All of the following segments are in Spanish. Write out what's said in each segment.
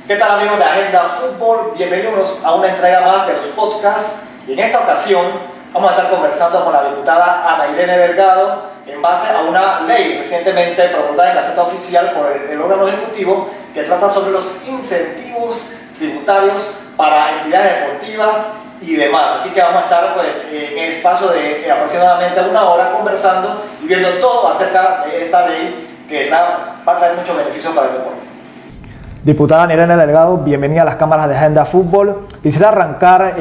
¿Qué tal, amigos de Agenda Fútbol? Bienvenidos a una entrega más de los podcasts. Y en esta ocasión vamos a estar conversando con la diputada Ana Irene Delgado en base a una ley recientemente promulgada en Gaceta Oficial por el órgano ejecutivo que trata sobre los incentivos tributarios para entidades deportivas y demás. Así que vamos a estar en el espacio de aproximadamente una hora conversando y viendo todo acerca de esta ley que va a traer muchos beneficios para el deporte. Diputada Ana Irene Delgado, bienvenida a las cámaras de Agenda Fútbol. Quisiera arrancar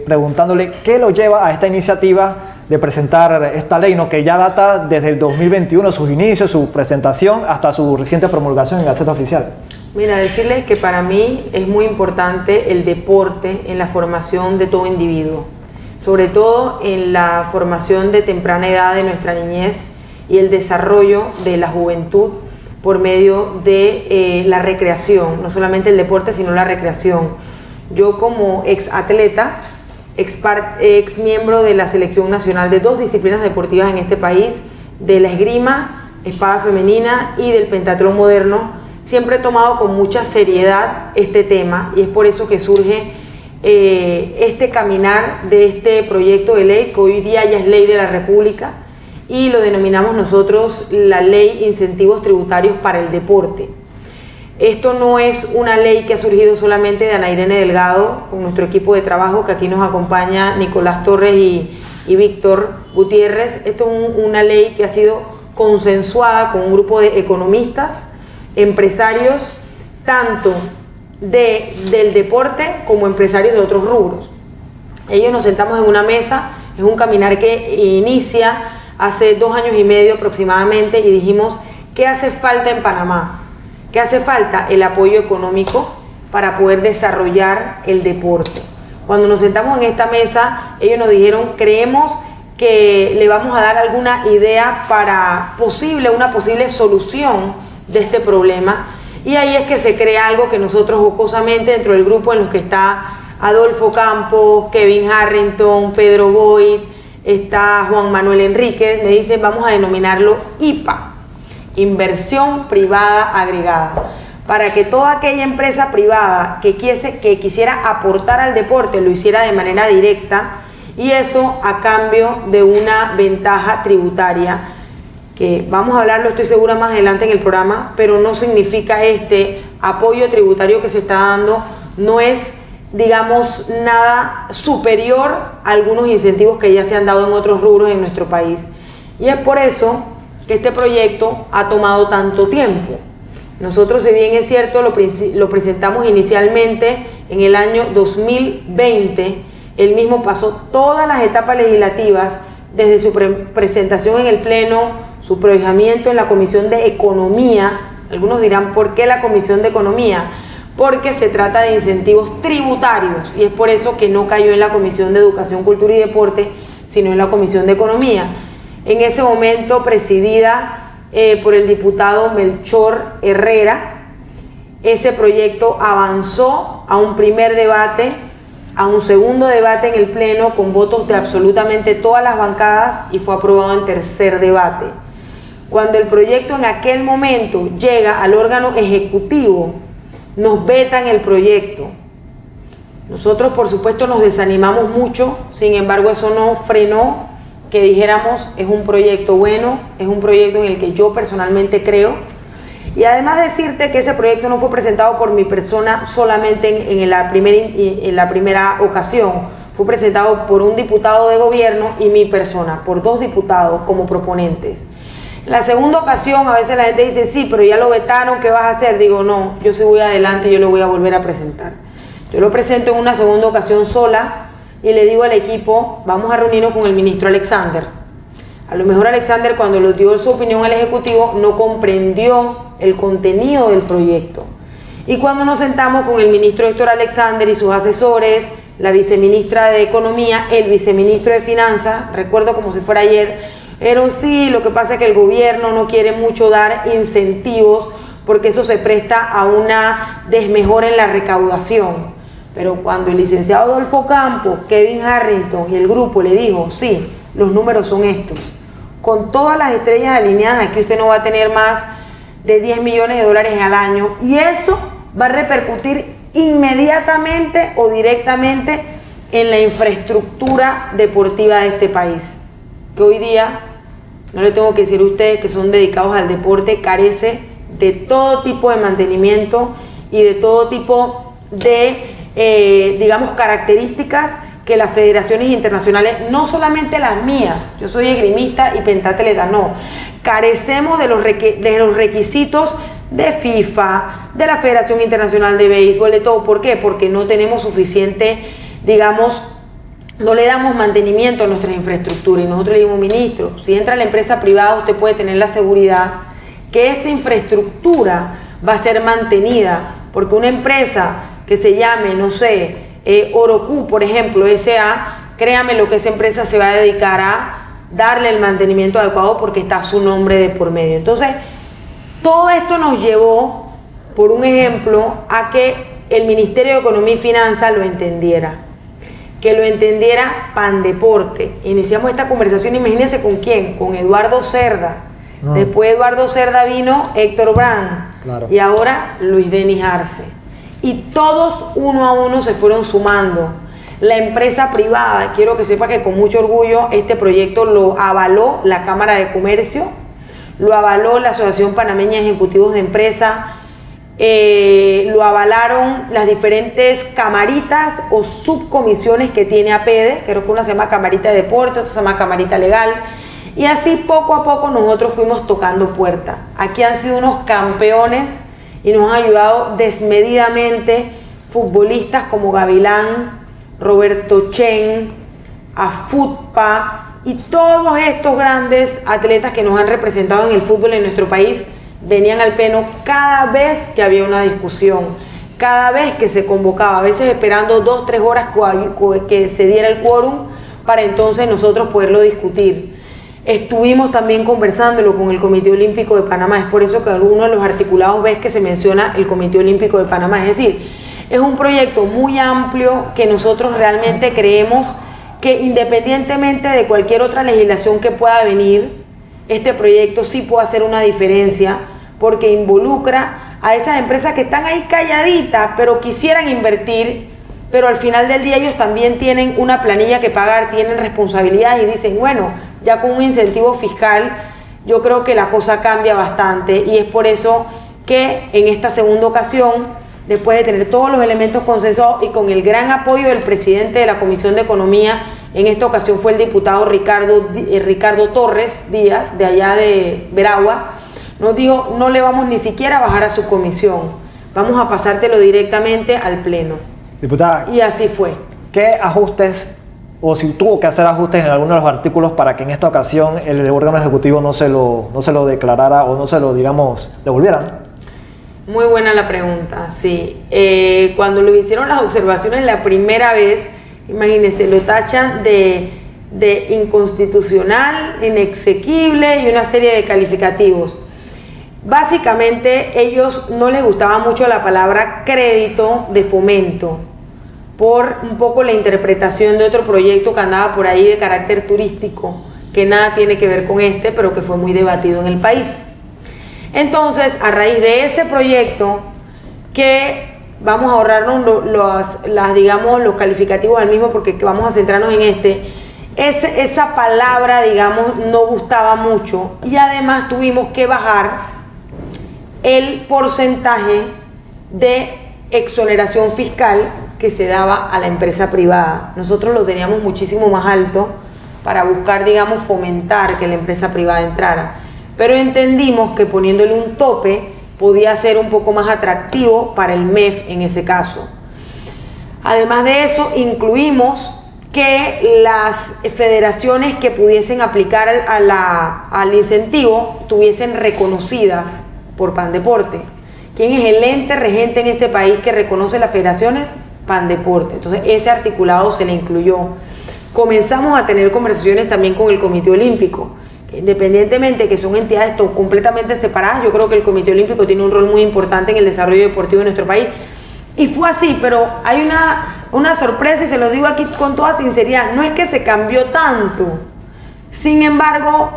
preguntándole qué lo lleva a esta iniciativa de presentar esta ley, ¿no? Que ya data desde el 2021, sus inicios, su presentación, hasta su reciente promulgación en Gaceta Oficial. Mira, decirles que para mí es muy importante el deporte en la formación de todo individuo, sobre todo en la formación de temprana edad de nuestra niñez y el desarrollo de la juventud por medio de la recreación, no solamente el deporte, sino la recreación. Yo como ex atleta, ex miembro de la selección nacional de 2 disciplinas deportivas en este país, de la esgrima, espada femenina y del pentatlón moderno, siempre he tomado con mucha seriedad este tema y es por eso que surge este caminar de este proyecto de ley que hoy día ya es ley de la República y lo denominamos nosotros la Ley Incentivos Tributarios para el Deporte. Esto no es una ley que ha surgido solamente de Ana Irene Delgado con nuestro equipo de trabajo que aquí nos acompaña Nicolás Torres y Víctor Gutiérrez. Esto es una ley que ha sido consensuada con un grupo de economistas, empresarios, tanto del deporte como empresarios de otros rubros. Ellos nos sentamos en una mesa, es un caminar que inicia hace 2 años y medio aproximadamente y dijimos, ¿qué hace falta en Panamá? ¿Qué hace falta? El apoyo económico para poder desarrollar el deporte. Cuando nos sentamos en esta mesa, ellos nos dijeron, creemos que le vamos a dar alguna idea para una posible solución de este problema. Y ahí es que se crea algo que nosotros jocosamente dentro del grupo en los que está Adolfo Campos, Kevin Harrington, Pedro Boyd, está Juan Manuel Enríquez, me dicen vamos a denominarlo IPA, Inversión Privada Agregada, para que toda aquella empresa privada que quisiera aportar al deporte lo hiciera de manera directa y eso a cambio de una ventaja tributaria que vamos a hablarlo, estoy segura, más adelante en el programa, pero no significa este apoyo tributario que se está dando, no es, digamos, nada superior a algunos incentivos que ya se han dado en otros rubros en nuestro país. Y es por eso que este proyecto ha tomado tanto tiempo. Nosotros, si bien es cierto, lo presentamos inicialmente en el año 2020, el mismo pasó todas las etapas legislativas, desde su presentación en el Pleno, su prohijamiento en la Comisión de Economía. Algunos dirán, ¿por qué la Comisión de Economía? Porque se trata de incentivos tributarios y es por eso que no cayó en la Comisión de Educación, Cultura y Deporte, sino en la Comisión de Economía. En ese momento presidida por el diputado Melchor Herrera, ese proyecto avanzó a un primer debate, a un segundo debate en el Pleno con votos de absolutamente todas las bancadas y fue aprobado en tercer debate. Cuando el proyecto en aquel momento llega al órgano ejecutivo, nos vetan el proyecto. Nosotros, por supuesto, nos desanimamos mucho, sin embargo, eso no frenó que dijéramos, es un proyecto bueno, es un proyecto en el que yo personalmente creo. Y además decirte que ese proyecto no fue presentado por mi persona solamente en la primera ocasión, fue presentado por un diputado de gobierno y mi persona, por 2 diputados como proponentes. En la segunda ocasión a veces la gente dice, sí, pero ya lo vetaron, ¿qué vas a hacer? Digo, no, yo sí voy adelante y yo lo voy a volver a presentar. Yo lo presento en una segunda ocasión sola y le digo al equipo, vamos a reunirnos con el ministro Alexander. A lo mejor Alexander, cuando le dio su opinión al Ejecutivo, no comprendió el contenido del proyecto. Y cuando nos sentamos con el ministro Héctor Alexander y sus asesores, la viceministra de Economía, el viceministro de Finanzas, recuerdo como si fuera ayer, pero sí, lo que pasa es que el gobierno no quiere mucho dar incentivos porque eso se presta a una desmejora en la recaudación. Pero cuando el licenciado Adolfo Campos, Kevin Harrington y el grupo le dijo, sí, los números son estos, con todas las estrellas alineadas, aquí usted no va a tener más de $10 millones al año y eso va a repercutir inmediatamente o directamente en la infraestructura deportiva de este país, que hoy día, no le tengo que decir a ustedes que son dedicados al deporte, carece de todo tipo de mantenimiento y de todo tipo de, digamos, características que las federaciones internacionales, no solamente las mías, yo soy esgrimista y pentatleta, no, carecemos de los requisitos de FIFA, de la Federación Internacional de Béisbol, de todo. ¿Por qué? Porque no tenemos suficiente, digamos, no le damos mantenimiento a nuestras infraestructuras. Y nosotros le dimos, ministro, si entra la empresa privada, usted puede tener la seguridad que esta infraestructura va a ser mantenida, porque una empresa que se llame, no sé, Orocu, por ejemplo, SA, créame lo que esa empresa se va a dedicar a darle el mantenimiento adecuado porque está su nombre de por medio. Entonces, todo esto nos llevó, por un ejemplo, a que el Ministerio de Economía y Finanzas lo entendiera. Que lo entendiera Pandeporte. Iniciamos esta conversación, imagínense con quién, con Eduardo Cerda. Después de Eduardo Cerda vino Héctor Brand. Claro. Y ahora Luis Denis Arce. Y todos uno a uno se fueron sumando. La empresa privada, quiero que sepa que con mucho orgullo este proyecto lo avaló la Cámara de Comercio, lo avaló la Asociación Panameña de Ejecutivos de Empresa, lo avalaron las diferentes camaritas o subcomisiones que tiene APEDE, creo que una se llama Camarita de Deporte, otra se llama Camarita Legal, y así poco a poco nosotros fuimos tocando puertas. Aquí han sido unos campeones y nos han ayudado desmedidamente futbolistas como Gavilán, Roberto Chen, Afutpa y todos estos grandes atletas que nos han representado en el fútbol en nuestro país venían al pleno cada vez que había una discusión, cada vez que se convocaba, a veces esperando 2-3 horas que se diera el quórum para entonces nosotros poderlo discutir. Estuvimos también conversándolo con el Comité Olímpico de Panamá, es por eso que algunos de los articulados ves que se menciona el Comité Olímpico de Panamá, es decir, es un proyecto muy amplio que nosotros realmente creemos que independientemente de cualquier otra legislación que pueda venir, este proyecto sí puede hacer una diferencia porque involucra a esas empresas que están ahí calladitas, pero quisieran invertir, pero al final del día ellos también tienen una planilla que pagar, tienen responsabilidades y dicen, bueno, ya con un incentivo fiscal, yo creo que la cosa cambia bastante y es por eso que en esta segunda ocasión, después de tener todos los elementos consensuados y con el gran apoyo del presidente de la Comisión de Economía, en esta ocasión fue el diputado Ricardo Torres Díaz, de allá de Veragua, nos dijo, no le vamos ni siquiera a bajar a su comisión, vamos a pasártelo directamente al Pleno. Diputada, y así fue. ¿Qué ajustes, o si tuvo que hacer ajustes en algunos de los artículos para que en esta ocasión el órgano ejecutivo no se lo declarara o no se lo, digamos, devolvieran? Muy buena la pregunta, sí. Cuando lo hicieron las observaciones la primera vez, imagínense, lo tachan de inconstitucional, inexequible y una serie de calificativos. Básicamente, ellos no les gustaba mucho la palabra crédito de fomento, por un poco la interpretación de otro proyecto que andaba por ahí de carácter turístico, que nada tiene que ver con este, pero que fue muy debatido en el país. Entonces, a raíz de ese proyecto, que vamos a ahorrarnos los calificativos al mismo, porque vamos a centrarnos en esa palabra, digamos, no gustaba mucho, y además tuvimos que bajar el porcentaje de exoneración fiscal que se daba a la empresa privada. Nosotros lo teníamos muchísimo más alto para buscar, digamos, fomentar que la empresa privada entrara. Pero entendimos que poniéndole un tope podía ser un poco más atractivo para el MEF en ese caso. Además de eso, incluimos que las federaciones que pudiesen aplicar al incentivo tuviesen reconocidas por Pandeporte. ¿Quién es el ente regente en este país que reconoce las federaciones? Pandeporte. Entonces ese articulado se le incluyó. Comenzamos a tener conversaciones también con el Comité Olímpico. Independientemente que son entidades completamente separadas, yo creo que el Comité Olímpico tiene un rol muy importante en el desarrollo deportivo de nuestro país. Y fue así, pero hay una sorpresa y se lo digo aquí con toda sinceridad, no es que se cambió tanto. Sin embargo,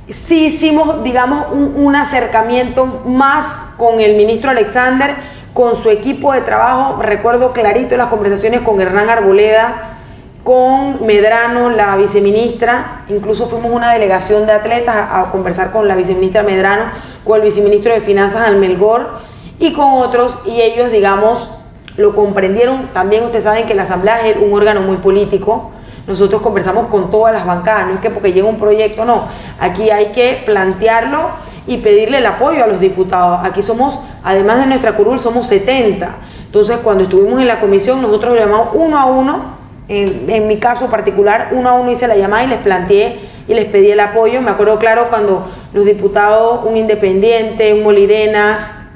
sí hicimos, digamos, un acercamiento más con el ministro Alexander, con su equipo de trabajo. Recuerdo clarito las conversaciones con Hernán Arboleda, con Medrano, la viceministra. Incluso fuimos una delegación de atletas a conversar con la viceministra Medrano, con el viceministro de Finanzas Almelgor y con otros, y ellos, digamos, lo comprendieron. También ustedes saben que la Asamblea es un órgano muy político. Nosotros conversamos con todas las bancadas, no es que porque llega un proyecto, no. Aquí hay que plantearlo y pedirle el apoyo a los diputados. Aquí somos, además de nuestra curul, somos 70. Entonces, cuando estuvimos en la comisión, nosotros lo llamamos uno a uno. En mi caso particular, uno a uno hice la llamada y les planteé y les pedí el apoyo. Me acuerdo claro cuando los diputados, un independiente, un Molirena,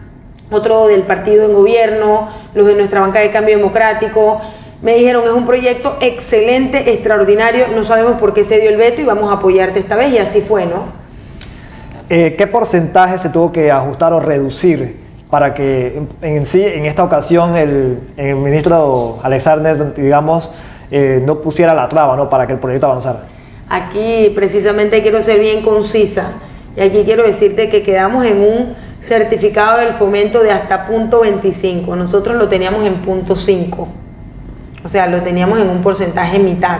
otro del partido en gobierno, los de nuestra banca de Cambio Democrático, me dijeron: es un proyecto excelente, extraordinario, no sabemos por qué se dio el veto y vamos a apoyarte esta vez, y así fue, ¿no? ¿Qué porcentaje se tuvo que ajustar o reducir para que en esta ocasión el ministro Alexander, digamos, no pusiera la traba, ¿no?, para que el proyecto avanzara? Aquí precisamente quiero ser bien concisa, y aquí quiero decirte que quedamos en un certificado del fomento de hasta punto 25, nosotros lo teníamos en punto 5, o sea, lo teníamos en un porcentaje mitad,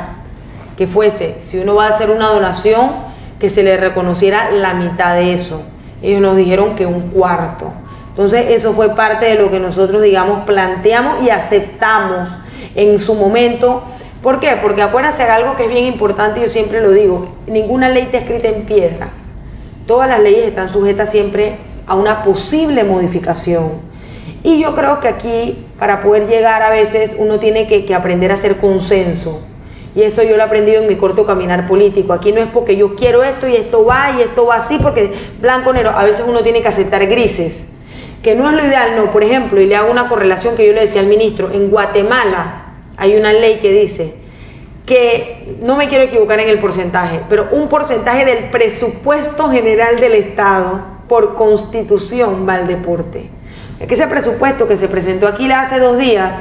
que fuese, si uno va a hacer una donación, que se le reconociera la mitad de eso. Ellos nos dijeron que un cuarto. Entonces eso fue parte de lo que nosotros, digamos, planteamos y aceptamos en su momento. ¿Por qué? Porque acuérdense de algo que es bien importante, yo siempre lo digo: ninguna ley está escrita en piedra. Todas las leyes están sujetas siempre a una posible modificación. Y yo creo que aquí, para poder llegar, a veces uno tiene que aprender a hacer consenso. Y eso yo lo he aprendido en mi corto caminar político. Aquí no es porque yo quiero esto y esto va así, porque blanco negro. A veces uno tiene que aceptar grises, que no es lo ideal, no. Por ejemplo, y le hago una correlación que yo le decía al ministro: en Guatemala hay una ley que dice que, no me quiero equivocar en el porcentaje, pero un porcentaje del presupuesto general del Estado por constitución va al deporte. Es que ese presupuesto que se presentó aquí hace 2 días,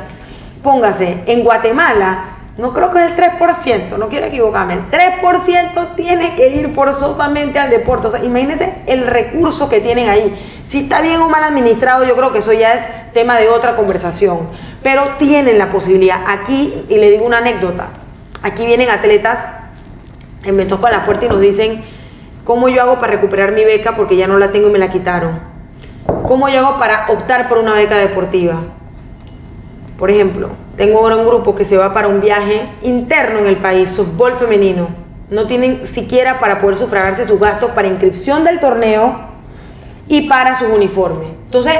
póngase, en Guatemala, no creo que es el 3%, no quiero equivocarme, el 3% tiene que ir forzosamente al deporte. O sea, imagínense el recurso que tienen ahí. Si está bien o mal administrado, yo creo que eso ya es tema de otra conversación, pero tienen la posibilidad. Aquí, y le digo una anécdota, aquí vienen atletas, me tocan la puerta y nos dicen: ¿cómo yo hago para recuperar mi beca porque ya no la tengo y me la quitaron? ¿Cómo yo hago para optar por una beca deportiva? Por ejemplo, tengo ahora un grupo que se va para un viaje interno en el país, softball femenino. No tienen siquiera para poder sufragarse sus gastos para inscripción del torneo y para sus uniformes. Entonces,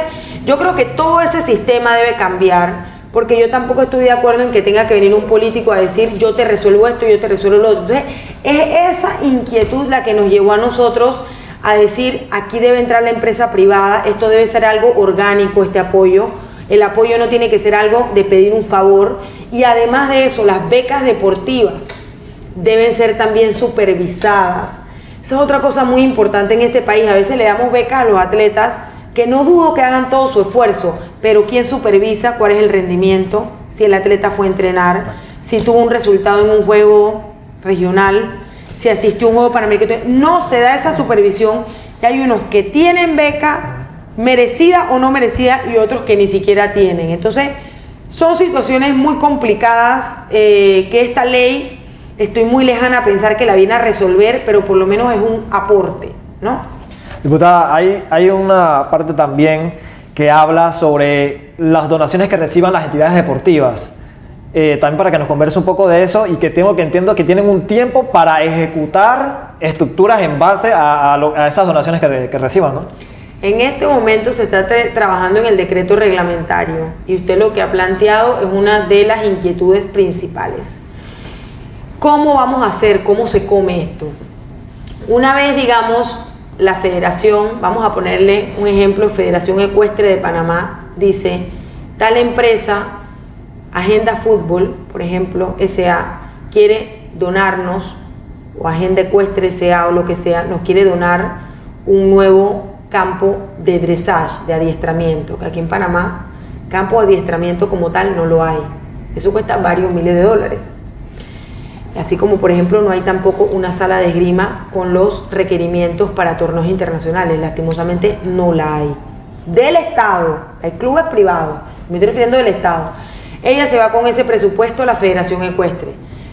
yo creo que todo ese sistema debe cambiar, porque yo tampoco estoy de acuerdo en que tenga que venir un político a decir: yo te resuelvo esto, yo te resuelvo lo otro. Entonces, es esa inquietud la que nos llevó a nosotros a decir: aquí debe entrar la empresa privada, esto debe ser algo orgánico, este apoyo. El apoyo no tiene que ser algo de pedir un favor, y además de eso, las becas deportivas deben ser también supervisadas. Esa es otra cosa muy importante en este país. A veces le damos becas a los atletas, que no dudo que hagan todo su esfuerzo, pero ¿quién supervisa cuál es el rendimiento? Si el atleta fue a entrenar, si tuvo un resultado en un juego regional, si asistió a un juego panamericano. No se da esa supervisión, y hay unos que tienen beca merecida o no merecida y otros que ni siquiera tienen. Entonces, son situaciones muy complicadas que esta ley, estoy muy lejana a pensar que la viene a resolver, pero por lo menos es un aporte, ¿no? Diputada, hay una parte también que habla sobre las donaciones que reciban las entidades deportivas. También para que nos converse un poco de eso, y que entiendo que tienen un tiempo para ejecutar estructuras en base a esas donaciones que reciban, ¿no? En este momento se está trabajando en el decreto reglamentario, y usted lo que ha planteado es una de las inquietudes principales. ¿Cómo vamos a hacer? ¿Cómo se come esto? Una vez, digamos, la federación, vamos a ponerle un ejemplo, Federación Ecuestre de Panamá, dice: tal empresa, Agenda Fútbol, por ejemplo, S.A., quiere donarnos, o Agenda Ecuestre S.A. o lo que sea, nos quiere donar un nuevo campo de dressage, de adiestramiento, que aquí en Panamá, campo de adiestramiento como tal no lo hay. Eso cuesta varios miles de dólares. Así como, por ejemplo, no hay tampoco una sala de esgrima con los requerimientos para torneos internacionales. Lastimosamente no la hay. del Estado, hay clubes privados, me estoy refiriendo del Estado, ella se va con ese presupuesto a la Federación Ecuestre.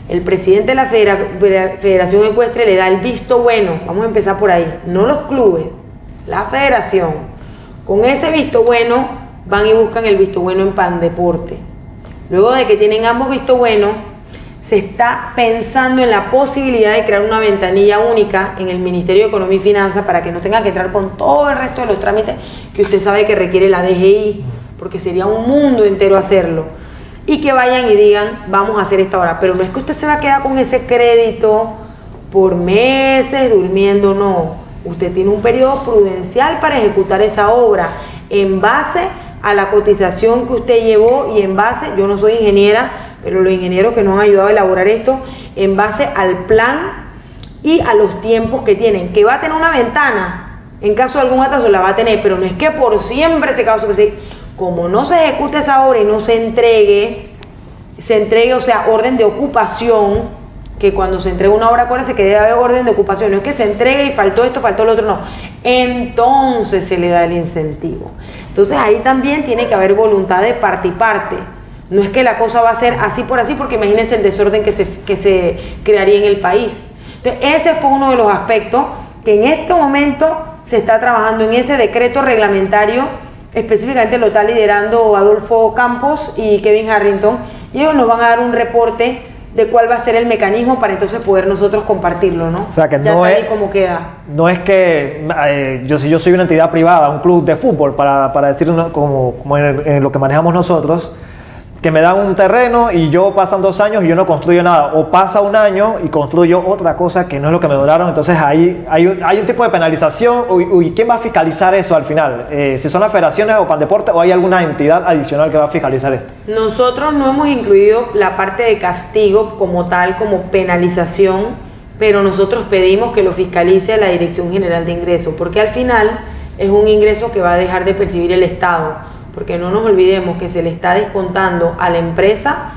El presidente de la Federación Ecuestre le da el visto bueno, vamos a empezar por ahí, no los clubes, la federación. Con ese visto bueno van y buscan el visto bueno en Pandeporte. Luego de que tienen ambos vistos buenos, se está pensando en la posibilidad de crear una ventanilla única en el Ministerio de Economía y Finanzas para que no tenga que entrar con todo el resto de los trámites que usted sabe que requiere la DGI, porque sería un mundo entero hacerlo. Y que vayan y digan, vamos a hacer esta obra. Pero no es que usted se va a quedar con ese crédito por meses durmiendo, no. Usted tiene un periodo prudencial para ejecutar esa obra en base a la cotización que usted llevó y en base, yo no soy ingeniera, pero los ingenieros que nos han ayudado a elaborar esto, en base al plan y a los tiempos que tienen, que va a tener una ventana, en caso de algún atraso la va a tener, pero no es que por siempre se causa, como no se ejecute esa obra y no se entregue, o sea, orden de ocupación, que cuando se entrega una obra, acuérdense que debe haber orden de ocupación, no es que se entregue y faltó esto, faltó lo otro, no, entonces se le da el incentivo. Entonces ahí también tiene que haber voluntad de parte y parte. No es que la cosa va a ser así por así, porque imagínense el desorden que se crearía en el país. Entonces, ese fue uno de los aspectos que en este momento se está trabajando en ese decreto reglamentario, específicamente lo está liderando Adolfo Campos y Kevin Harrington, y ellos nos van a dar un reporte de cuál va a ser el mecanismo para entonces poder nosotros compartirlo, ¿no? O sea, que ya no tal es, y como queda. No es que si yo soy una entidad privada, un club de fútbol, para decir como en lo que manejamos nosotros, que me dan un terreno y yo pasan 2 años y yo no construyo nada, o pasa 1 año y construyo otra cosa que no es lo que me duraron, entonces ahí hay un tipo de penalización. ¿Y quién va a fiscalizar eso al final? Si son las federaciones o Pandeporte, o hay alguna entidad adicional que va a fiscalizar esto. Nosotros no hemos incluido la parte de castigo como tal, como penalización, pero nosotros pedimos que lo fiscalice la Dirección General de Ingresos, porque al final es un ingreso que va a dejar de percibir el Estado. Porque no nos olvidemos que se le está descontando a la empresa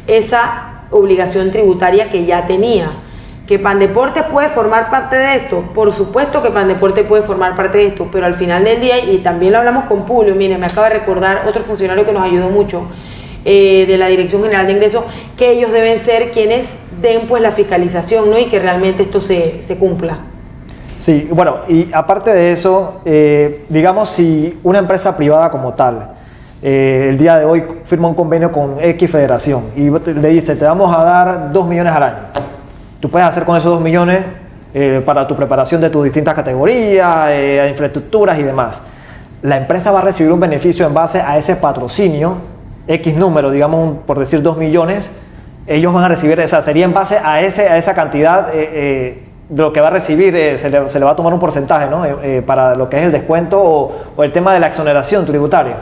esa obligación tributaria que ya tenía. ¿Que Pandeporte puede formar parte de esto? Por supuesto que Pandeporte puede formar parte de esto, pero al final del día, y también lo hablamos con Publio, mire, me acaba de recordar otro funcionario que nos ayudó mucho, de la Dirección General de Ingresos, que ellos deben ser quienes den pues la fiscalización, ¿no? Y que realmente esto se cumpla. Sí, bueno, y aparte de eso, digamos, si una empresa privada como tal, el día de hoy firma un convenio con X federación y le dice, te vamos a dar 2 millones al año. Tú puedes hacer con esos 2 millones para tu preparación de tus distintas categorías, infraestructuras y demás. La empresa va a recibir un beneficio en base a ese patrocinio, X número, digamos, por decir 2 millones, ellos van a recibir, esa sería en base a esa cantidad de lo que va a recibir, se le va a tomar un porcentaje, ¿no? Para lo que es el descuento o el tema de la exoneración tributaria.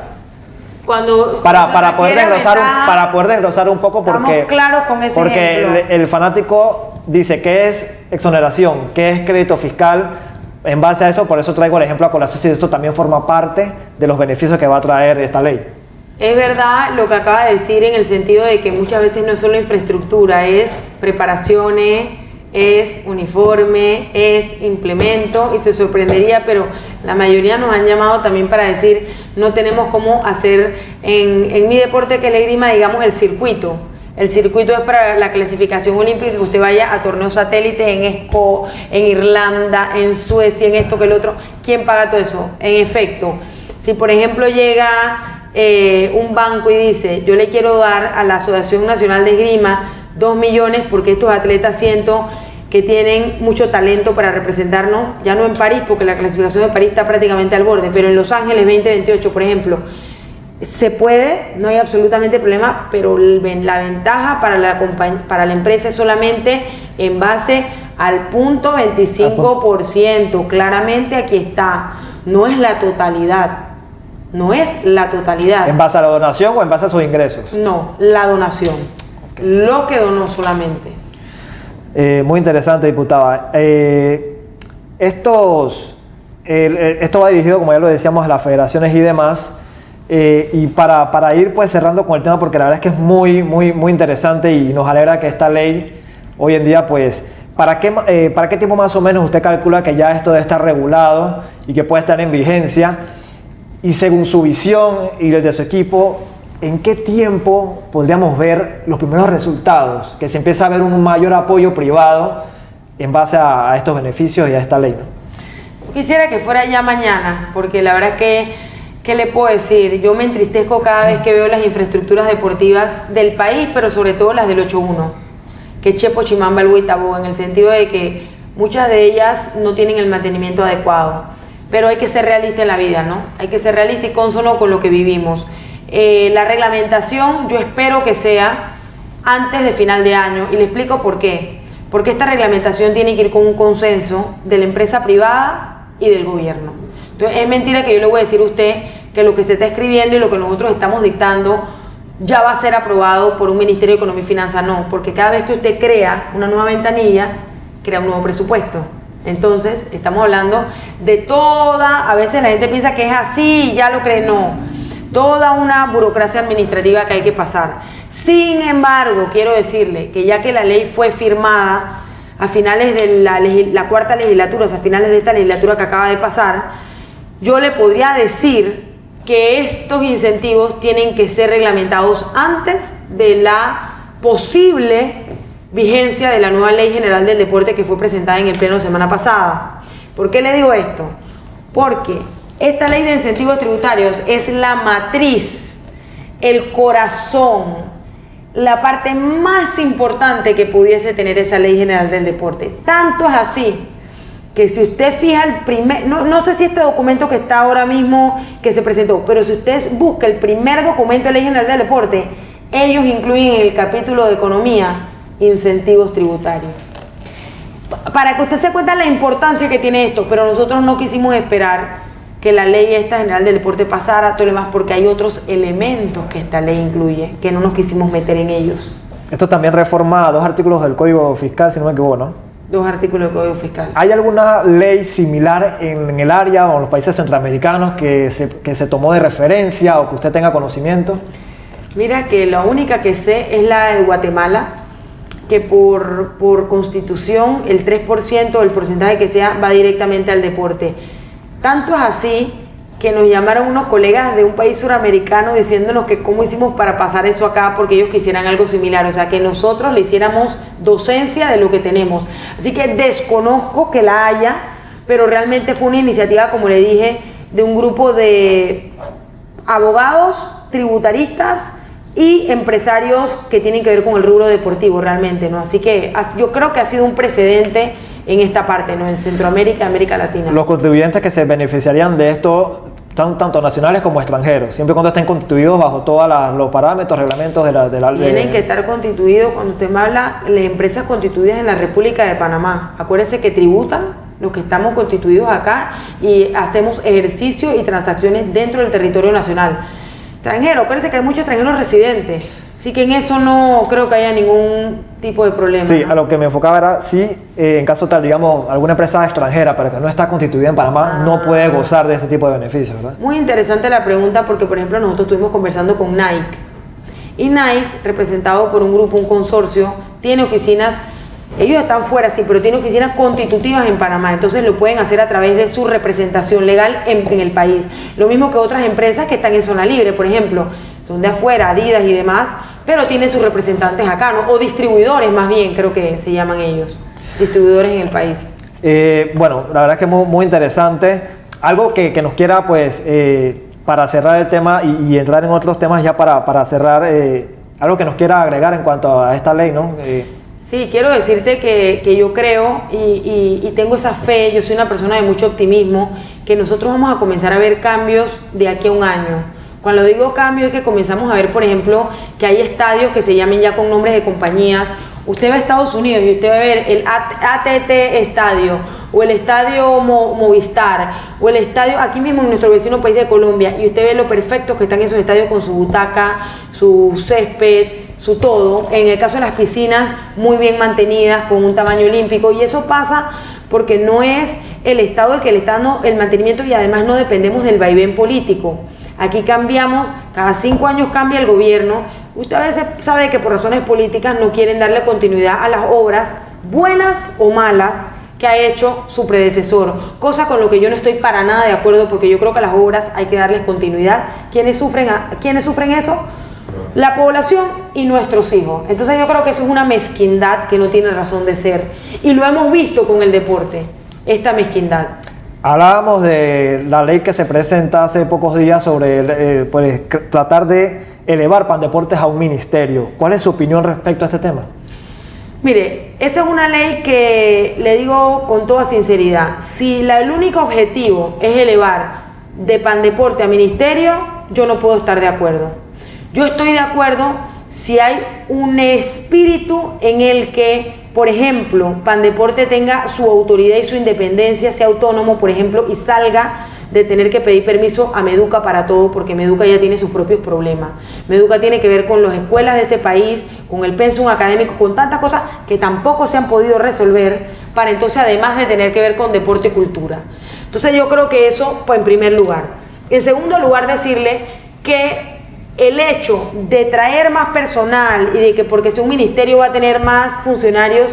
Para poder desglosar un poco, porque estamos claros con ese ejemplo. El fanático dice qué es exoneración, qué es crédito fiscal. En base a eso, por eso traigo el ejemplo a colación, si esto también forma parte de los beneficios que va a traer esta ley. Es verdad lo que acaba de decir, en el sentido de que muchas veces no es solo infraestructura, es preparaciones, es uniforme, es implemento, y se sorprendería, pero la mayoría nos han llamado también para decir, no tenemos cómo hacer en mi deporte, que es la esgrima, digamos, el circuito. El circuito es para la clasificación olímpica, que usted vaya a torneos satélites en ESCO, en Irlanda, en Suecia, en esto que el otro. ¿Quién paga todo eso? En efecto, si por ejemplo llega un banco y dice, yo le quiero dar a la Asociación Nacional de Esgrima 2 millones porque estos atletas siento que tienen mucho talento para representarnos, ya no en París, porque la clasificación de París está prácticamente al borde, pero en Los Ángeles 2028, por ejemplo, se puede, no hay absolutamente problema, pero la ventaja para la empresa es solamente en base al 0.25%, claramente aquí está, no es la totalidad. No es la totalidad. ¿En base a la donación o en base a sus ingresos? No, la donación. Okay. Lo que donó solamente. Muy interesante, diputada. Esto va dirigido, como ya lo decíamos, a las federaciones y demás. Y para ir pues cerrando con el tema, porque la verdad es que es muy interesante y nos alegra que esta ley hoy en día, pues, ¿para qué tiempo más o menos usted calcula que ya esto debe estar regulado y que puede estar en vigencia? Y según su visión y el de su equipo, ¿en qué tiempo podríamos ver los primeros resultados? Que se empieza a ver un mayor apoyo privado en base a estos beneficios y a esta ley, ¿no? Quisiera que fuera ya mañana, porque la verdad que, ¿qué le puedo decir? Yo me entristezco cada vez que veo las infraestructuras deportivas del país, pero sobre todo las del 8-1, que es Chepo, Chimamba, El Huitabo, en el sentido de que muchas de ellas no tienen el mantenimiento adecuado. Pero hay que ser realista en la vida, ¿no? Hay que ser realista y consono con lo que vivimos. La reglamentación yo espero que sea antes de final de año, y le explico por qué. Porque esta reglamentación tiene que ir con un consenso de la empresa privada y del gobierno. Entonces es mentira que yo le voy a decir a usted que lo que se está escribiendo y lo que nosotros estamos dictando ya va a ser aprobado por un Ministerio de Economía y Finanzas. No, porque cada vez que usted crea una nueva ventanilla, crea un nuevo presupuesto. Entonces estamos hablando de toda, a veces la gente piensa que es así y ya lo cree, no, toda una burocracia administrativa que hay que pasar. Sin embargo, quiero decirle que ya que la ley fue firmada a finales de la cuarta legislatura, o sea, a finales de esta legislatura que acaba de pasar, yo le podría decir que estos incentivos tienen que ser reglamentados antes de la posible vigencia de la nueva Ley General del Deporte que fue presentada en el pleno semana pasada. ¿Por qué le digo esto? Porque esta ley de incentivos tributarios es la matriz, el corazón, la parte más importante que pudiese tener esa Ley General del Deporte. Tanto es así que si usted fija el primer, no sé si este documento que está ahora mismo que se presentó, pero si usted busca el primer documento de Ley General del Deporte, ellos incluyen en el capítulo de economía incentivos tributarios. Para que usted se cuenta la importancia que tiene esto, pero nosotros no quisimos esperar que la ley esta general del deporte pasara, todo lo demás, porque hay otros elementos que esta ley incluye, que no nos quisimos meter en ellos. Esto también reforma 2 artículos del Código Fiscal, si no me equivoco, ¿no? 2 artículos del Código Fiscal. ¿Hay alguna ley similar en el área o en los países centroamericanos que se tomó de referencia o que usted tenga conocimiento? Mira que la única que sé es la de Guatemala, que por constitución el 3%, el porcentaje que sea, va directamente al deporte. Tanto es así que nos llamaron unos colegas de un país suramericano diciéndonos que cómo hicimos para pasar eso acá, porque ellos quisieran algo similar, o sea, que nosotros le hiciéramos docencia de lo que tenemos. Así que desconozco que la haya, pero realmente fue una iniciativa, como le dije, de un grupo de abogados, tributaristas y empresarios que tienen que ver con el rubro deportivo realmente, ¿no? Así que yo creo que ha sido un precedente en esta parte, ¿no? En Centroamérica, América Latina. Los contribuyentes que se beneficiarían de esto son tanto nacionales como extranjeros, siempre y cuando estén constituidos bajo todos los parámetros, reglamentos de la ley. Tienen que estar constituidos, cuando usted me habla, las empresas constituidas en la República de Panamá. Acuérdense que tributan los que estamos constituidos acá y hacemos ejercicio y transacciones dentro del territorio nacional. Extranjero, acuérdense que hay muchos extranjeros residentes, así que en eso no creo que haya ningún tipo de problema. Sí, ¿no? a lo que me enfocaba era si en caso tal, digamos, alguna empresa extranjera, pero que no está constituida en Panamá, no puede gozar de este tipo de beneficios, ¿verdad? Muy interesante la pregunta porque, por ejemplo, nosotros estuvimos conversando con Nike y Nike, representado por un grupo, un consorcio, tiene oficinas, ellos están fuera, sí, pero tiene oficinas constitutivas en Panamá, entonces lo pueden hacer a través de su representación legal en el país. Lo mismo que otras empresas que están en zona libre, por ejemplo, son de afuera, Adidas y demás, pero tienen sus representantes acá, ¿no? O distribuidores más bien, creo que se llaman ellos, distribuidores en el país. Bueno, la verdad es que muy, muy interesante. Algo que nos quiera, pues, para cerrar el tema y entrar en otros temas ya para cerrar, algo que nos quiera agregar en cuanto a esta ley, ¿no? Sí, quiero decirte que yo creo y tengo esa fe, yo soy una persona de mucho optimismo, que nosotros vamos a comenzar a ver cambios de aquí a un año. Cuando digo cambio es que comenzamos a ver, por ejemplo, que hay estadios que se llamen ya con nombres de compañías. Usted va a Estados Unidos y usted va a ver el ATT Estadio, o el Estadio Movistar, o el estadio aquí mismo en nuestro vecino país de Colombia, y usted ve lo perfectos que están esos estadios con su butaca, su césped, su todo. En el caso de las piscinas, muy bien mantenidas, con un tamaño olímpico, y eso pasa porque no es el Estado el que le está dando el mantenimiento, y además no dependemos del vaivén político. Aquí cambiamos, cada 5 años cambia el gobierno. Usted a veces sabe que por razones políticas no quieren darle continuidad a las obras, buenas o malas, que que ha hecho su predecesor, cosa con lo que yo no estoy para nada de acuerdo, porque yo creo que a las obras hay que darles continuidad. ¿Quiénes sufren eso? La población y nuestros hijos. Entonces yo creo que eso es una mezquindad que no tiene razón de ser, y lo hemos visto con el deporte, esta mezquindad. Hablábamos de la ley que se presenta hace pocos días sobre pues, tratar de elevar Pandeportes a un ministerio. ¿Cuál es su opinión respecto a este tema? Mire, esa es una ley que le digo con toda sinceridad, si el único objetivo es elevar de Pandeporte a ministerio, yo no puedo estar de acuerdo. Yo estoy de acuerdo si hay un espíritu en el que, por ejemplo, Pandeporte tenga su autoridad y su independencia, sea autónomo, por ejemplo, y salga de tener que pedir permiso a Meduca para todo, porque Meduca ya tiene sus propios problemas. Meduca tiene que ver con las escuelas de este país, con el pensum académico, con tantas cosas que tampoco se han podido resolver, para entonces, además de tener que ver con deporte y cultura. Entonces yo creo que eso, pues, en primer lugar. En segundo lugar, decirle que el hecho de traer más personal y de que porque sea un ministerio va a tener más funcionarios,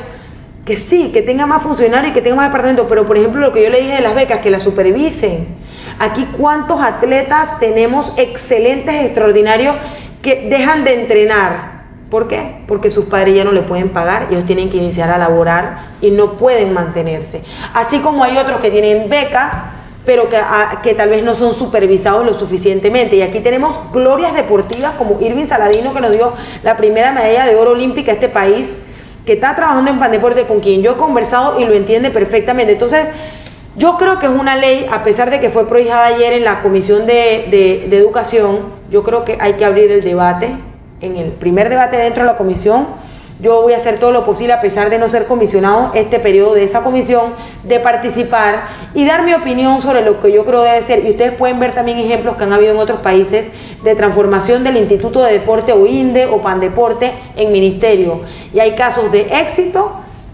que sí, que tenga más funcionarios y que tenga más departamentos, pero por ejemplo lo que yo le dije de las becas, que las supervisen. Aquí cuántos atletas tenemos excelentes, extraordinarios, que dejan de entrenar. ¿Por qué? Porque sus padres ya no le pueden pagar, ellos tienen que iniciar a laborar y no pueden mantenerse. Así como hay otros que tienen becas, pero que tal vez no son supervisados lo suficientemente. Y aquí tenemos glorias deportivas como Irving Saladino, que nos dio la primera medalla de oro olímpica a este país, que está trabajando en Pandeporte, con quien yo he conversado y lo entiende perfectamente. Entonces, yo creo que es una ley, a pesar de que fue prohijada ayer en la Comisión de Educación, yo creo que hay que abrir el debate, en el primer debate dentro de la comisión. Yo voy a hacer todo lo posible, a pesar de no ser comisionado este periodo de esa comisión, de participar y dar mi opinión sobre lo que yo creo debe ser. Y ustedes pueden ver también ejemplos que han habido en otros países de transformación del Instituto de Deporte o INDE o Pandeporte en ministerio. Y hay casos de éxito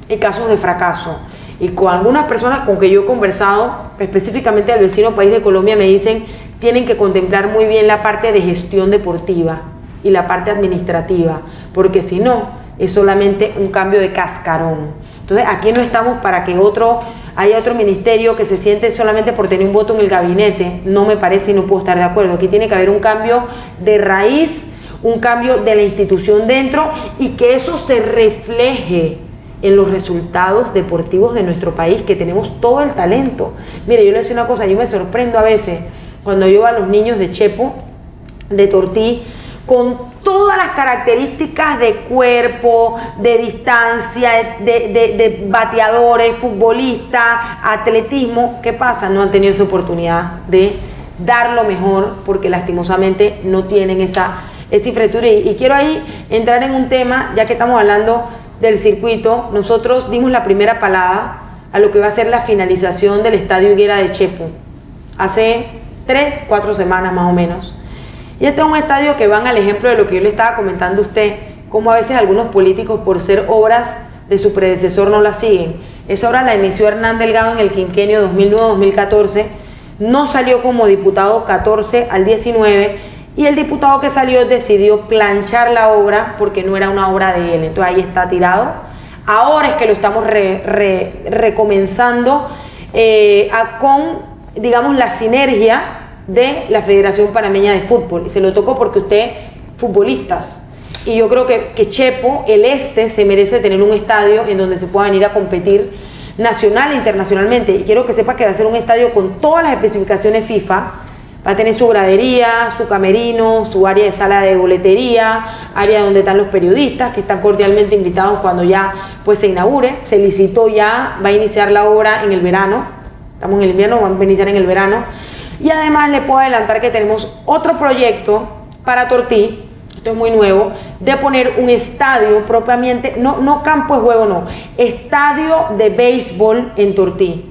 y casos de fracaso. Y con algunas personas con que yo he conversado, específicamente del vecino país de Colombia, me dicen tienen que contemplar muy bien la parte de gestión deportiva y la parte administrativa, porque si no, es solamente un cambio de cascarón. Entonces aquí no estamos para que haya otro ministerio que se siente solamente por tener un voto en el gabinete. No me parece y no puedo estar de acuerdo. Aquí tiene que haber un cambio de raíz, un cambio de la institución dentro, y que eso se refleje en los resultados deportivos de nuestro país, que tenemos todo el talento. Mire, yo le decía una cosa, yo me sorprendo a veces cuando yo veo a los niños de Chepo, de Tortí, con todas las características de cuerpo, de distancia, de bateadores, futbolistas, atletismo. ¿Qué pasa? No han tenido esa oportunidad de dar lo mejor, porque lastimosamente no tienen esa infraestructura. Y quiero ahí entrar en un tema, ya que estamos hablando del circuito. Nosotros dimos la primera palada a lo que va a ser la finalización del Estadio Higuera de Chepo, hace 3-4 semanas más o menos. Y este es un estadio que van al ejemplo de lo que yo le estaba comentando a usted, como a veces algunos políticos, por ser obras de su predecesor, no la siguen. Esa obra la inició Hernán Delgado en el quinquenio 2009-2014, no salió como diputado 14 al 19, y el diputado que salió decidió planchar la obra porque no era una obra de él. Entonces ahí está tirado. Ahora es que lo estamos recomenzando con, digamos, la sinergia de la Federación Panameña de Fútbol, y se lo tocó porque usted, futbolistas, y yo creo que Chepo, el se merece tener un estadio en donde se pueda venir a competir nacional e internacionalmente. Y quiero que sepa que va a ser un estadio con todas las especificaciones FIFA, va a tener su gradería, su camerino, su área de sala de boletería, área donde están los periodistas, que están cordialmente invitados cuando ya pues se inaugure. Se licitó ya, va a iniciar la obra en el verano, estamos en el invierno, va a iniciar en el verano. Y además le puedo adelantar que tenemos otro proyecto para Tortí, esto es muy nuevo, de poner un estadio propiamente, no campo de juego, no, estadio de béisbol en Tortí.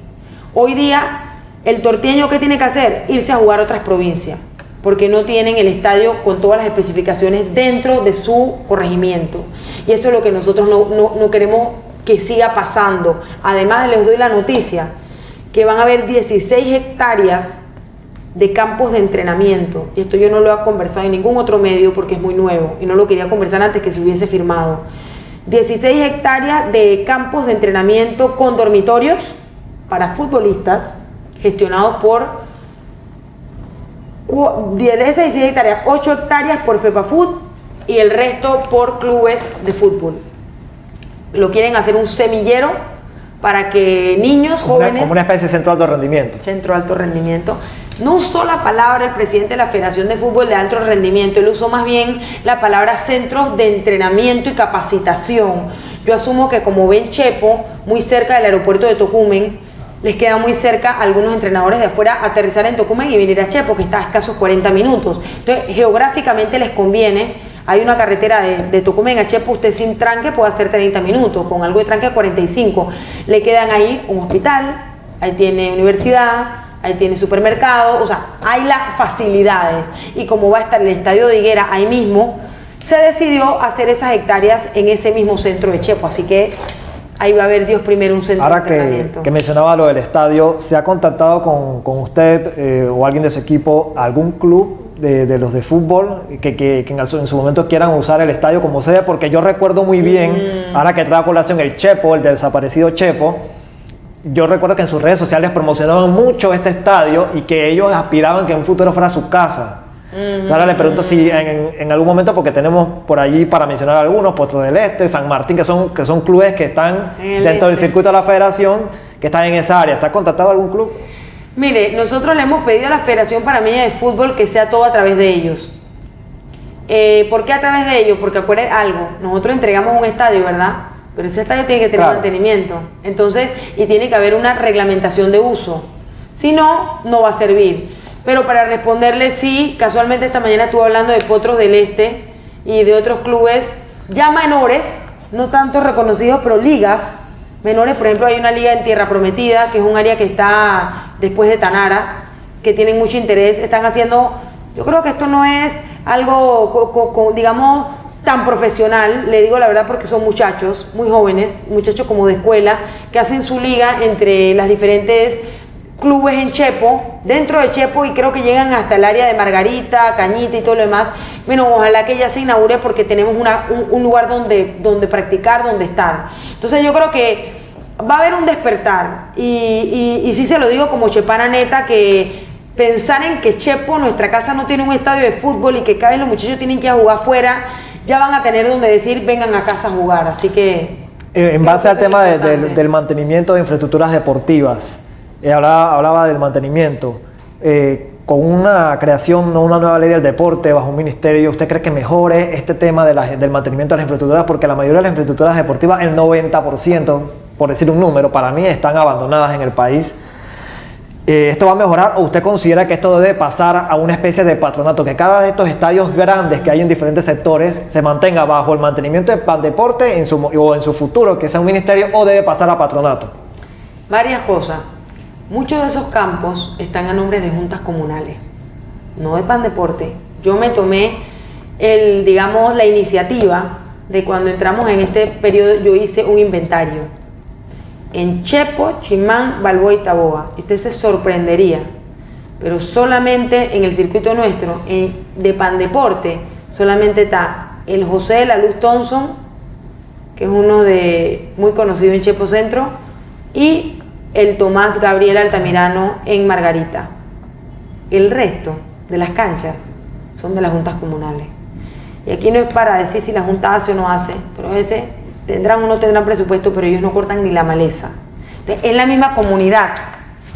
Hoy día el torteño, ¿qué tiene que hacer? Irse a jugar a otras provincias, porque no tienen el estadio con todas las especificaciones dentro de su corregimiento. Y eso es lo que nosotros no queremos que siga pasando. Además, les doy la noticia que van a haber 16 hectáreas de campos de entrenamiento, y esto yo no lo he conversado en ningún otro medio porque es muy nuevo y no lo quería conversar antes que se hubiese firmado. 16 hectáreas de campos de entrenamiento con dormitorios para futbolistas, gestionados por, de esas 16 hectáreas, 8 hectáreas por FEPAFUT y el resto por clubes de fútbol. Lo quieren hacer un semillero para que niños, jóvenes... Como una especie de centro de alto rendimiento. Centro de alto rendimiento. No usó la palabra el presidente de la Federación de Fútbol de alto rendimiento, él usó más bien la palabra centros de entrenamiento y capacitación. Yo asumo que como ven Chepo, muy cerca del aeropuerto de Tocumen, les queda muy cerca a algunos entrenadores de afuera aterrizar en Tocumen y venir a Chepo, que está a escasos 40 minutos. Entonces, geográficamente les conviene. Hay una carretera de Tocumen a Chepo, usted sin tranque puede hacer 30 minutos, con algo de tranque 45. Le quedan ahí un hospital, ahí tiene universidad, ahí tiene supermercado, o sea, hay las facilidades. Y como va a estar el estadio de Higuera ahí mismo, se decidió hacer esas hectáreas en ese mismo centro de Chepo, así que ahí va a haber Dios primero un centro de entrenamiento. Ahora que mencionaba lo del estadio, ¿se ha contactado con usted o alguien de su equipo, algún club de los de fútbol que en su momento quieran usar el estadio como sede? Porque yo recuerdo muy bien, ahora que trae a colación el Chepo, el desaparecido Chepo, yo recuerdo que en sus redes sociales promocionaban mucho este estadio y que ellos aspiraban que en un futuro fuera su casa. Ahora le pregunto si en algún momento, porque tenemos por allí, para mencionar algunos, Potro del Este, San Martín, que son clubes que están dentro del circuito de la federación, que están en esa área. ¿Se ha contactado algún club? Mire, nosotros le hemos pedido a la Federación Panameña de Fútbol que sea todo a través de ellos. ¿Por qué a través de ellos? Porque acuérdense algo, nosotros entregamos un estadio, ¿verdad? Pero ese estadio tiene que tener mantenimiento. Entonces, y tiene que haber una reglamentación de uso. Si no, no va a servir. Pero para responderle, sí, casualmente esta mañana estuve hablando de Potros del Este y de otros clubes ya menores, no tanto reconocidos, pero ligas menores. Por ejemplo, hay una liga en Tierra Prometida, que es un área que está después de Tanara, que tienen mucho interés, están haciendo, yo creo que esto no es algo, digamos, tan profesional, le digo la verdad porque son muchachos, muy jóvenes, muchachos como de escuela, que hacen su liga entre las diferentes clubes en Chepo, dentro de Chepo, y creo que llegan hasta el área de Margarita, Cañita y todo lo demás. Bueno, ojalá que ya se inaugure porque tenemos un lugar donde practicar, donde estar. Entonces yo creo que va a haber un despertar y sí se lo digo como chepana neta, que pensar en que Chepo, nuestra casa, no tiene un estadio de fútbol y que cada vez los muchachos tienen que ir a jugar afuera, ya van a tener donde decir vengan a casa a jugar, así que... En base al tema del mantenimiento de infraestructuras deportivas, hablaba del mantenimiento, con una creación, no una nueva ley del deporte bajo un ministerio, ¿usted cree que mejore este tema del mantenimiento de las infraestructuras? Porque la mayoría de las infraestructuras deportivas, el 90%, por decir un número, para mí están abandonadas en el país. ¿Esto va a mejorar o usted considera que esto debe pasar a una especie de patronato, que cada de estos estadios grandes que hay en diferentes sectores se mantenga bajo el mantenimiento del Pandeporte o en su futuro, que sea un ministerio, o debe pasar a patronato? Varias cosas. Muchos de esos campos están a nombre de juntas comunales, no de Pandeporte. Yo me tomé la iniciativa de cuando entramos en este periodo, yo hice un inventario en Chepo, Chimán, Balboa y Taboga. Usted se sorprendería, pero solamente en el circuito nuestro, de Pandeporte, solamente está el José de la Luz Thompson, que es uno muy conocido en Chepo Centro, y el Tomás Gabriel Altamirano en Margarita. El resto de las canchas son de las juntas comunales. Y aquí no es para decir si la junta hace o no hace, pero a veces tendrán o no tendrán presupuesto, pero ellos no cortan ni la maleza. Entonces, es la misma comunidad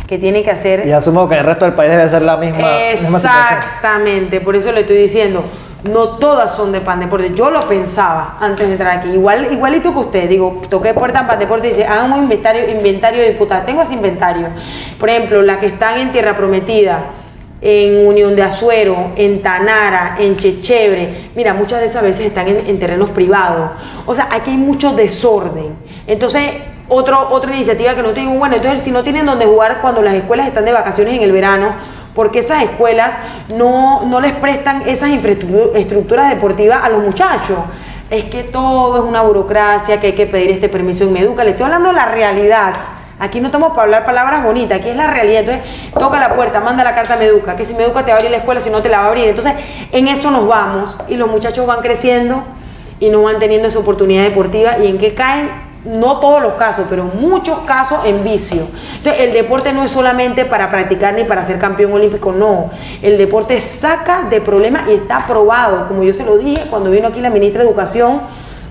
que tiene que hacer. Y asumo que el resto del país debe ser la misma situación. Exactamente, por eso le estoy diciendo, no todas son de Pandeporte. Yo lo pensaba antes de entrar aquí, igualito que usted. Digo, toqué puerta en Pandeporte y dice, hagan un inventario de diputadas. Tengo ese inventario. Por ejemplo, las que están en Tierra Prometida, en Unión de Azuero, en Tanara, en Chechebre. Mira, muchas de esas veces están en terrenos privados. O sea, aquí hay mucho desorden. Entonces, otra iniciativa que no te digo, bueno, entonces si no tienen donde jugar cuando las escuelas están de vacaciones en el verano, porque esas escuelas no les prestan esas infraestructuras deportivas a los muchachos. Es que todo es una burocracia, que hay que pedir este permiso en Meduca. Le estoy hablando de la realidad. Aquí no estamos para hablar palabras bonitas, aquí es la realidad. Entonces, toca la puerta, manda la carta a Meduca, que si Meduca te va a abrir la escuela, si no te la va a abrir. Entonces, en eso nos vamos y los muchachos van creciendo y no van teniendo esa oportunidad deportiva. ¿Y en qué caen? No todos los casos, pero muchos casos en vicio. Entonces, el deporte no es solamente para practicar ni para ser campeón olímpico, no. El deporte saca de problemas y está probado, como yo se lo dije cuando vino aquí la ministra de Educación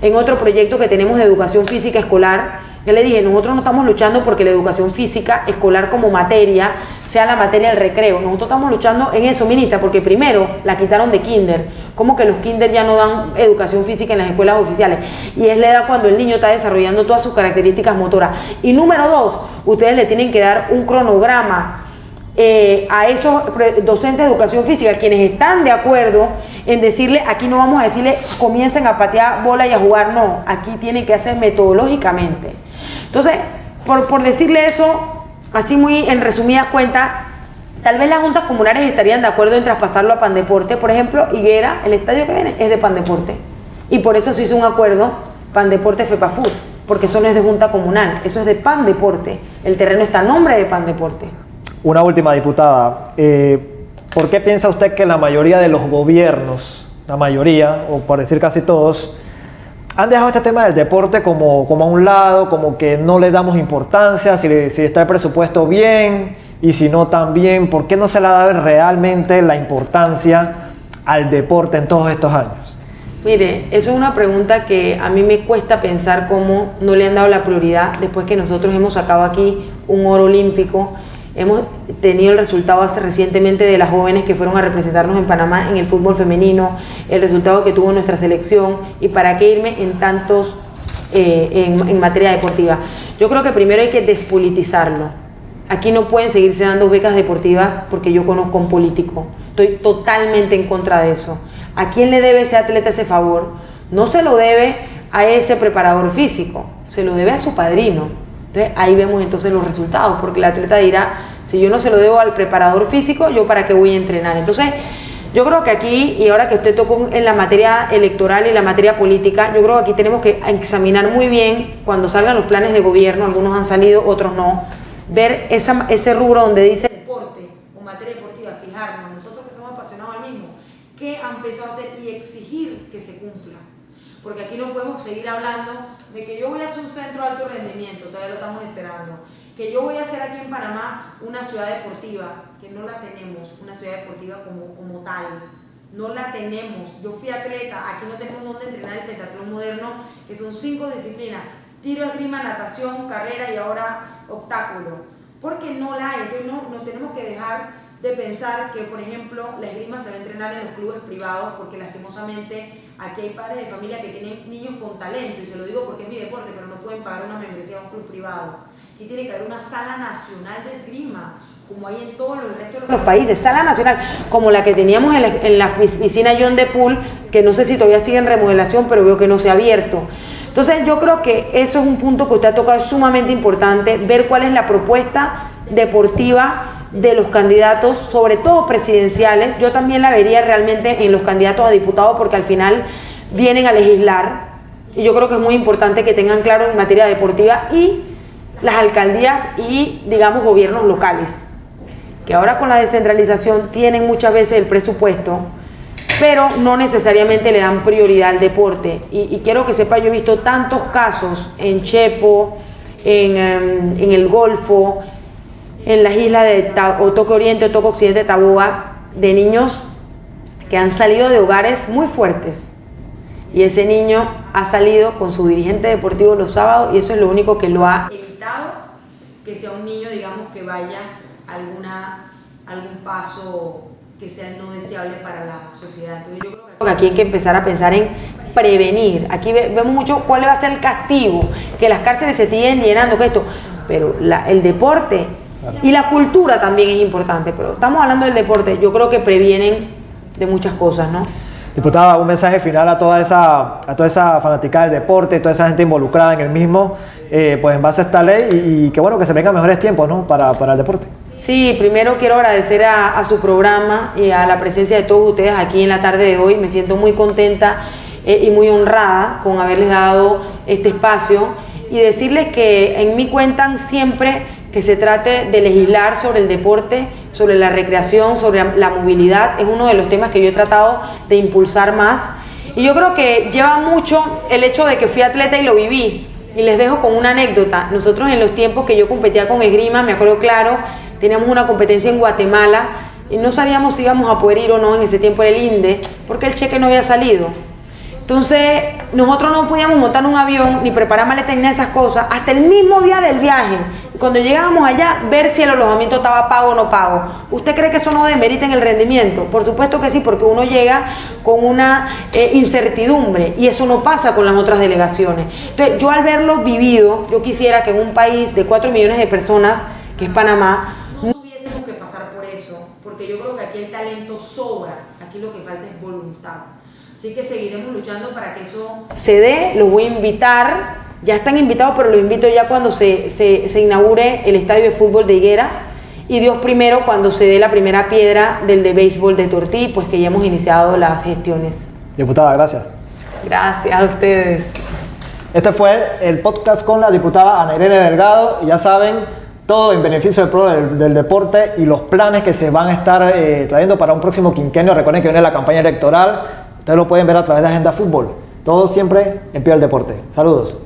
en otro proyecto que tenemos de educación física escolar. Yo le dije, nosotros no estamos luchando porque la educación física escolar como materia sea la materia del recreo. Nosotros estamos luchando en eso, ministra, porque primero la quitaron de kinder. Como que los kinder ya no dan educación física en las escuelas oficiales. Y es la edad cuando el niño está desarrollando todas sus características motoras. Y número dos, ustedes le tienen que dar un cronograma a esos docentes de educación física, quienes están de acuerdo en decirle, aquí no vamos a decirle comiencen a patear bola y a jugar, no, aquí tienen que hacer metodológicamente. Entonces, por decirle eso, así muy en resumidas cuentas, tal vez las juntas comunales estarían de acuerdo en traspasarlo a Pandeporte. Por ejemplo, Higuera, el estadio que viene es de Pandeporte, y por eso se hizo un acuerdo Pandeporte FEPAFUT, porque eso no es de junta comunal, eso es de Pandeporte, el terreno está a nombre de Pandeporte. Una última, diputada. ¿Por qué piensa usted que la mayoría de los gobiernos, la mayoría, o por decir casi todos, han dejado este tema del deporte como a un lado, como que no le damos importancia, si está el presupuesto bien y si no también? ¿Por qué no se le ha dado realmente la importancia al deporte en todos estos años? Mire, eso es una pregunta que a mí me cuesta pensar cómo no le han dado la prioridad después que nosotros hemos sacado aquí un oro olímpico. Hemos tenido el resultado hace recientemente de las jóvenes que fueron a representarnos en Panamá en el fútbol femenino, el resultado que tuvo nuestra selección, y para qué irme en tantos en materia deportiva. Yo creo que primero hay que despolitizarlo. Aquí no pueden seguirse dando becas deportivas porque yo conozco a un político. Estoy totalmente en contra de eso. ¿A quién le debe ese atleta ese favor? No se lo debe a ese preparador físico, se lo debe a su padrino. Entonces, ahí vemos entonces los resultados, porque el atleta dirá, si yo no se lo debo al preparador físico, ¿yo para qué voy a entrenar? Entonces, yo creo que aquí, y ahora que usted tocó en la materia electoral y la materia política, yo creo que aquí tenemos que examinar muy bien cuando salgan los planes de gobierno, algunos han salido, otros no, ver ese rubro donde dice deporte o materia deportiva, fijarnos, nosotros que somos apasionados al mismo, qué han pensado hacer y exigir que se cumpla. Porque aquí no podemos seguir hablando de que yo voy a hacer un centro de alto rendimiento, todavía lo estamos esperando, que yo voy a hacer aquí en Panamá una ciudad deportiva, que no la tenemos, una ciudad deportiva como tal, no la tenemos. Yo fui atleta, aquí no tenemos dónde entrenar el pentatlón moderno, que son 5 disciplinas, tiro, esgrima, natación, carrera y ahora obstáculo, porque no la hay. Entonces no tenemos que dejar de pensar que, por ejemplo, la esgrima se va a entrenar en los clubes privados, porque lastimosamente aquí hay padres de familia que tienen niños con talento, y se lo digo porque es mi deporte, pero no pueden pagar una membresía a un club privado. Aquí tiene que haber una sala nacional de esgrima, como hay en todos los restos de los países, sala nacional, como la que teníamos en la piscina John de Pool, que no sé si todavía sigue en remodelación, pero veo que no se ha abierto. Entonces yo creo que eso es un punto que usted ha tocado, es sumamente importante, ver cuál es la propuesta deportiva de los candidatos, sobre todo presidenciales. Yo también la vería realmente en los candidatos a diputados, porque al final vienen a legislar, y yo creo que es muy importante que tengan claro en materia deportiva, y las alcaldías y, digamos, gobiernos locales, que ahora con la descentralización tienen muchas veces el presupuesto, pero no necesariamente le dan prioridad al deporte. Y quiero que sepa, yo he visto tantos casos en Chepo, en el Golfo, en las islas de Otoque Oriente, Otoque Occidente, Taboga, de niños que han salido de hogares muy fuertes, y ese niño ha salido con su dirigente deportivo los sábados, y eso es lo único que lo ha evitado que sea un niño, digamos, que vaya a algún paso que sea no deseable para la sociedad. Entonces yo creo que aquí hay que empezar a pensar en prevenir. Aquí vemos mucho cuál va a ser el castigo, que las cárceles se siguen llenando, que esto, pero el deporte y la cultura también es importante, pero estamos hablando del deporte, yo creo que previenen de muchas cosas, ¿no? Diputada, un mensaje final a toda esa fanaticada del deporte, toda esa gente involucrada en el mismo, pues en base a esta ley, y que bueno, que se vengan mejores tiempos, ¿no?, para el deporte. Sí, primero quiero agradecer a su programa y a la presencia de todos ustedes aquí en la tarde de hoy. Me siento muy contenta y muy honrada con haberles dado este espacio, y decirles que en mí cuentan siempre que se trate de legislar sobre el deporte, sobre la recreación, sobre la movilidad. Es uno de los temas que yo he tratado de impulsar más, Y yo creo que lleva mucho el hecho de que fui atleta y lo viví. Y les dejo con una anécdota. Nosotros en los tiempos que yo competía con esgrima, me acuerdo claro, teníamos una competencia en Guatemala y no sabíamos si íbamos a poder ir o no. En ese tiempo era el INDE, porque el cheque no había salido. Entonces, nosotros no podíamos montar un avión ni preparar maletas ni esas cosas hasta el mismo día del viaje. Cuando llegábamos allá, ver si el alojamiento estaba pago o no pago. ¿Usted cree que eso no demerita en el rendimiento? Por supuesto que sí, porque uno llega con una incertidumbre y eso no pasa con las otras delegaciones. Entonces, yo al verlo vivido, yo quisiera que en un país de 4 millones de personas, que es Panamá, no tuviésemos que pasar por eso, porque yo creo que aquí el talento sobra, aquí lo que falta es voluntad. Así que seguiremos luchando para que eso se dé. Los voy a invitar, ya están invitados, pero los invito ya cuando se inaugure el estadio de fútbol de Higuera y Dios primero cuando se dé la primera piedra del de béisbol de Tortí, pues que ya hemos iniciado las gestiones. Diputada, gracias. Gracias a ustedes. Este fue el podcast con la diputada Ana Irene Delgado y ya saben, todo en beneficio del deporte y los planes que se van a estar trayendo para un próximo quinquenio. Recuerden que viene la campaña electoral. Ustedes lo pueden ver a través de Agenda Fútbol. Todo siempre en pie del deporte. Saludos.